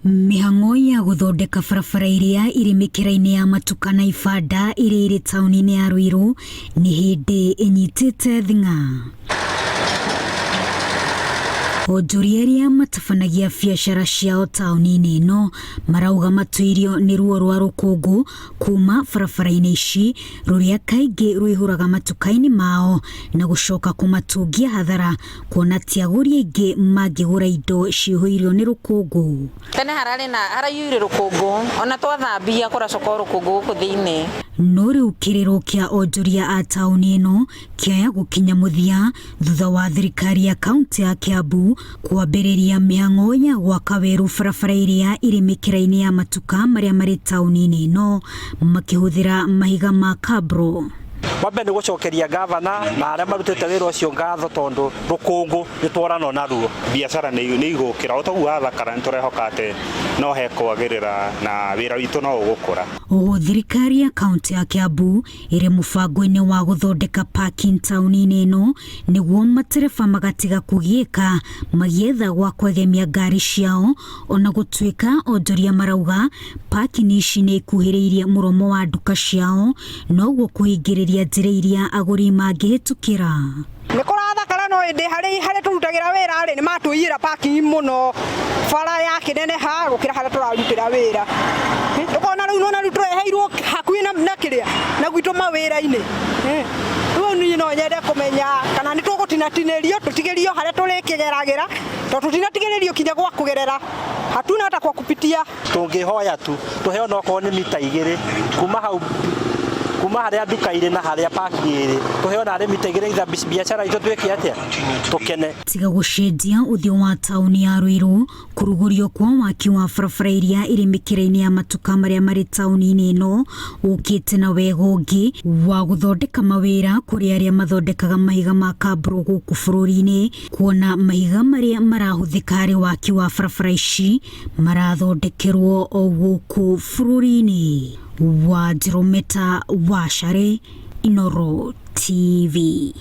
Mihang'o ya guthondeka barabara iria iri mikira-ini ya Matuka na Ifanda iri tauni-ini ya Ruiru ni hindi inyitite thing'a. Onjoria aria matabanagia biacara ciao tauni-ini ino marauga matuirio ni ruo rwa rukungu kuma barabara-ini ici ruria kaingi rwihuraga matuka-ini mao na gucoka kumatungia hathara kuona ti aguri aingi mangigura indo ciihuirio ni rukungu. Tene harayuire rukungu ona twathambia kuracoka rukungu guku thiini. No riu kiriro kia onjoria a tauni ino kiaya gukinya muthia thutha wa thirikari ya kaunti ya Kiambu kuambiriria mihang'o ya gwaka weru barabara iria iri mikira-ini ya Matuka maria mari tauni-ini ino makihuthira mahiga ma kabro. Wambe ni gucokeria gavana na aria marutite wira ucio ngatho tondu rukungu nitwarana na ruo. Biacara ni igukira utoguo thakara niturehoka ati no hekwagirira na wira witu no ugukura. Thirikari ya kaunti ya Kiambu iri mubango-ini wa guthondeka parking tauni-ini ino niguo matereba magatiga kugiika magietha gwa kwegemia ngari ciao ona gutuika onjoria marauga parking ici ni ikuhiriirie muromo wa nduka ciao noguo kuhingiriria njira iria aguri mangihitukira. Nikurathakara no indi hari turutagira wira ri ni matuiyira parking muno bara ya kineneha gukira hari turarutira wira. Tukona riu nona riu tweheirwo hakuhi na kiria na gwitu mawira-ini. Riu ni no nyende kumenya kana ni tugutinatinĩrio tutigirio hari turikigeragira to tutinatigĩrĩrio kinya gwa kugerera hatuna hata kwa kupitia. Tungihoya tu tuheo no ko ni mita 2 kuma haria nduka iri na haria parking iri tuheo na mita 2 itha biacara ito tweke atia tukene. Tiga gucenjia uthio wa tauni ya Ruiru kurugurio kwa waki wa barabara iria iri mikira-ini ya Matuka maria mari tauni-ini ino ukite na wego ungi wa guthondeka mawira kuri aria mathondekaga mahiga ma kabro guku bururi-ini kuona mahiga maria marahuthika hari waki wa barabara ici marathondekerwo o guku bururi-ini. Wa Jerometa Washare, Inoro TV.